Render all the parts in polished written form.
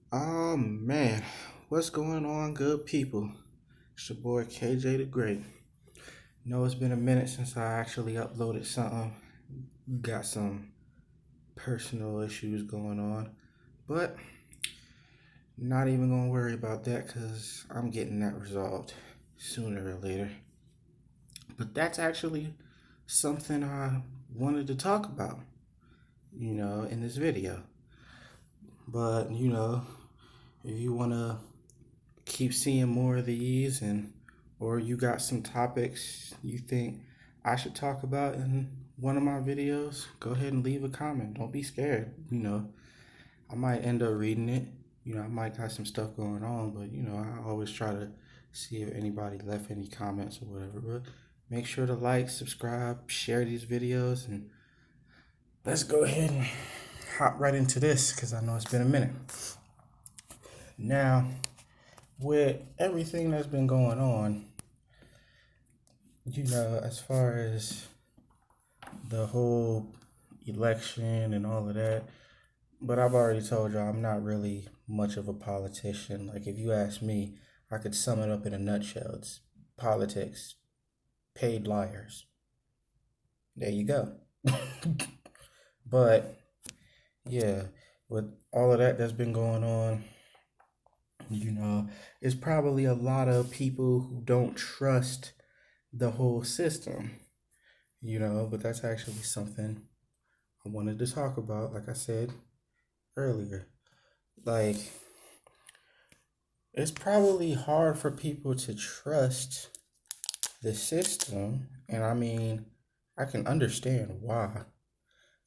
Oh man, what's going on, good people? It's your boy KJ the Great. Know it's been a minute since I actually uploaded something. Got some personal issues going on, but not even gonna worry about that because I'm getting that resolved sooner or later. But that's actually something I wanted to talk about, in this video. But, if you wanna keep seeing more of these and or you got some topics you think I should talk about in one of my videos, go ahead and leave a comment. Don't be scared. I might end up reading it. I might got some stuff going on, but I always try to see if anybody left any comments or whatever. But make sure to like, subscribe, share these videos, and let's go ahead and hop right into this because I know it's been a minute. Now, with everything that's been going on, as far as the whole election and all of that, but I've already told y'all I'm not really much of a politician. Like, if you ask me, I could sum it up in a nutshell. It's politics, paid liars. There you go. But, yeah, with all of that that's been going on, you know, it's probably a lot of people who don't trust the whole system, but that's actually something I wanted to talk about, like I said earlier. Like, it's probably hard for people to trust the system. And I mean, I can understand why.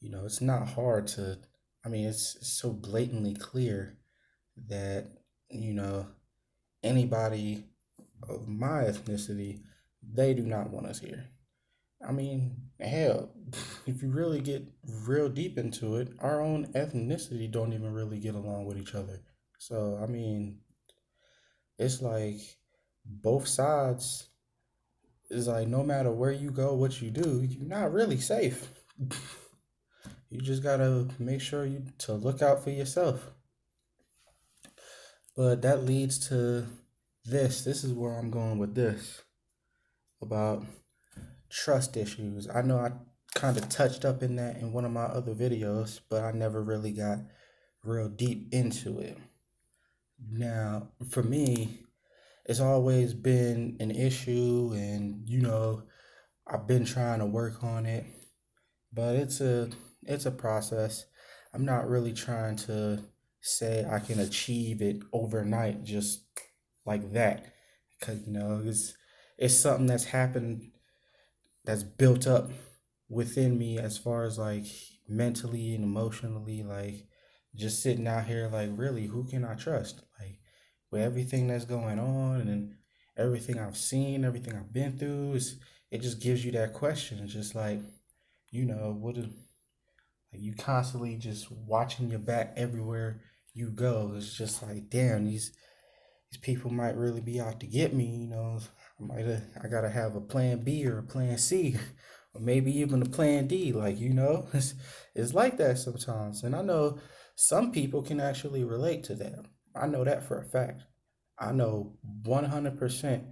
It's not hard to, it's so blatantly clear that, you know, anybody of my ethnicity, they do not want us here. I mean, hell, if you really get real deep into it, our own ethnicity don't even really get along with each other. So, it's like both sides is like no matter where you go, what you do, you're not really safe. You just gotta make sure you to look out for yourself. But that leads to this. This is where I'm going with this about trust issues. I know I kind of touched up in that in one of my other videos, but I never really got real deep into it. Now, for me, it's always been an issue, and I've been trying to work on it, but it's a process. I'm not really trying to say I can achieve it overnight just like that, because it's something that's happened, that's built up within me as far as like mentally and emotionally, like just sitting out here like, really, who can I trust? Like, with everything that's going on and everything I've seen, everything I've been through, it just gives you that question. It's just like, what is, like, you constantly just watching your back everywhere you go. It's just like, damn, these people might really be out to get me. I gotta have a plan B or a plan C, or maybe even a plan D. Like, it's like that sometimes. And I know some people can actually relate to that. I know that for a fact. I know 100%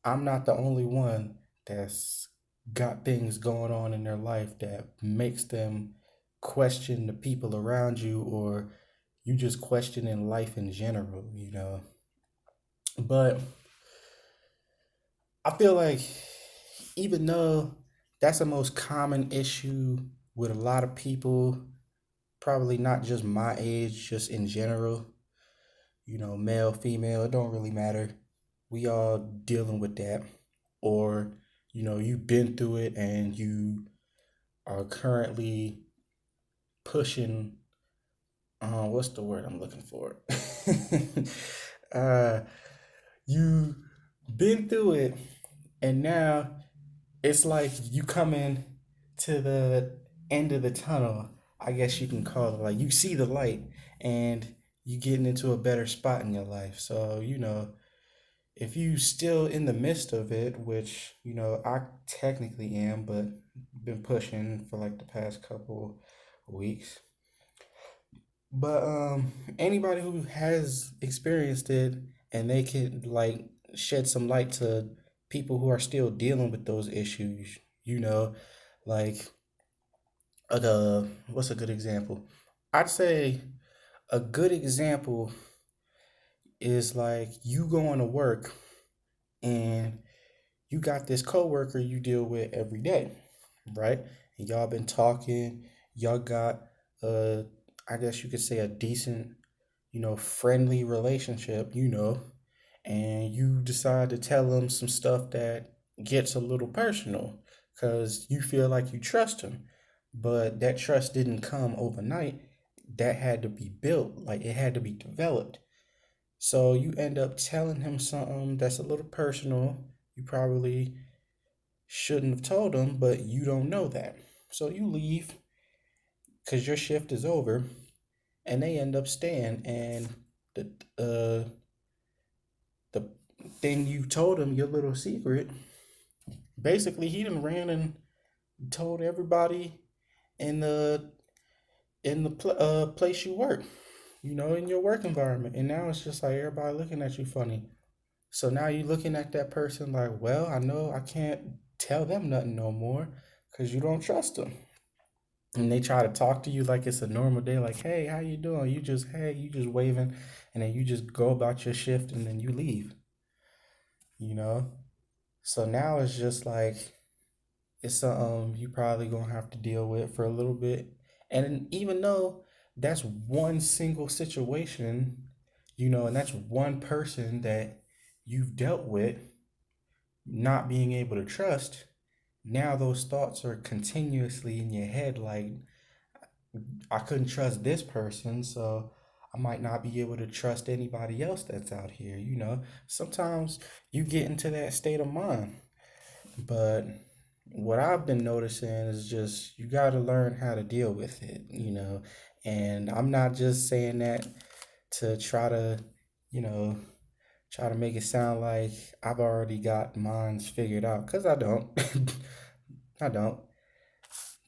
I'm not the only one that's got things going on in their life that makes them question the people around you, or you just questioning life in general. But I feel like even though that's the most common issue with a lot of people, probably not just my age, just in general, male, female, it don't really matter. We all dealing with that. Or, you've been through it and you are currently pushing, what's the word I'm looking for? uh, you been through it and now it's like you coming to the end of the tunnel, I guess you can call it. Like, you see the light and you getting into a better spot in your life. So, if you still in the midst of it, which, I technically am, but been pushing for like the past couple weeks, But anybody who has experienced it and they can like shed some light to people who are still dealing with those issues, you know, like what's a good example? I'd say a good example is like you going to work and you got this coworker you deal with every day, right? And y'all been talking, y'all got uh I guess you could say a decent, friendly relationship, and you decide to tell them some stuff that gets a little personal because you feel like you trust him. But that trust didn't come overnight. That had to be built, like it had to be developed. So you end up telling him something that's a little personal. You probably shouldn't have told him, but you don't know that. So you leave because your shift is over, and they end up staying. And the uh, the thing you told him, your little secret, basically he done ran and told everybody in the place you work, in your work environment. And now it's just like everybody looking at you funny. So now you're looking at that person like, well, I know I can't tell them nothing no more because you don't trust them. And they try to talk to you like it's a normal day, like, hey, how you doing? You just waving, and then you just go about your shift and then you leave, you know? So now it's just like it's something you probably gonna have to deal with for a little bit. And even though that's one single situation, and that's one person that you've dealt with not being able to trust, now those thoughts are continuously in your head like, I couldn't trust this person, so I might not be able to trust anybody else that's out here, Sometimes you get into that state of mind. But what I've been noticing is just you got to learn how to deal with it. And I'm not just saying that to you know, try to make it sound like I've already got mines figured out, because I don't. I don't.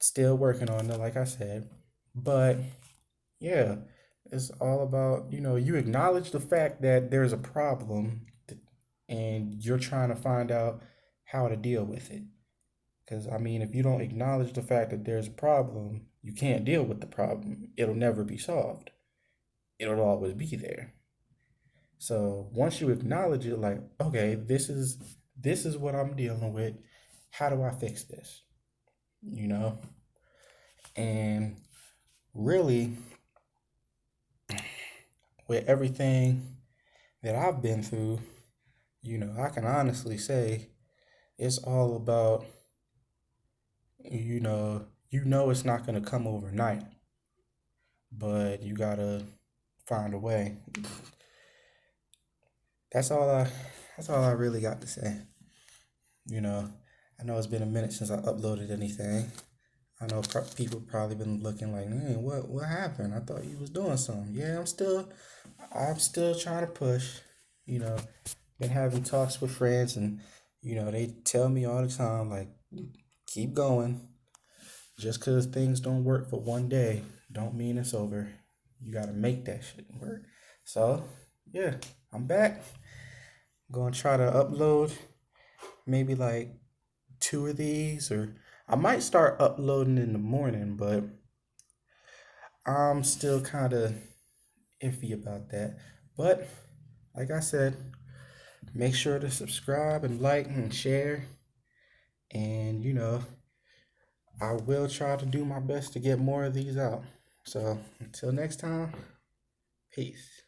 Still working on it, like I said. But yeah, it's all about, you acknowledge the fact that there's a problem and you're trying to find out how to deal with it. Because, I mean, if you don't acknowledge the fact that there's a problem, you can't deal with the problem. It'll never be solved, it'll always be there. So once you acknowledge it, like, okay, this is what I'm dealing with. How do I fix this? You know? And really, with everything that I've been through, I can honestly say it's all about, it's not going to come overnight, but you got to find a way. That's all I that's all I really got to say. You know, I know it's been a minute since I uploaded anything. I know people probably been looking like, man, what happened? I thought you was doing something. Yeah, I'm still trying to push. You know, been having talks with friends, and they tell me all the time like, keep going. Just because things don't work for one day, don't mean it's over. You gotta make that shit work. So yeah, I'm back. Gonna try to upload maybe like two of these, or I might start uploading in the morning, but I'm still kind of iffy about that. But like I said, make sure to subscribe and like and share. And I will try to do my best to get more of these out. So until next time, peace.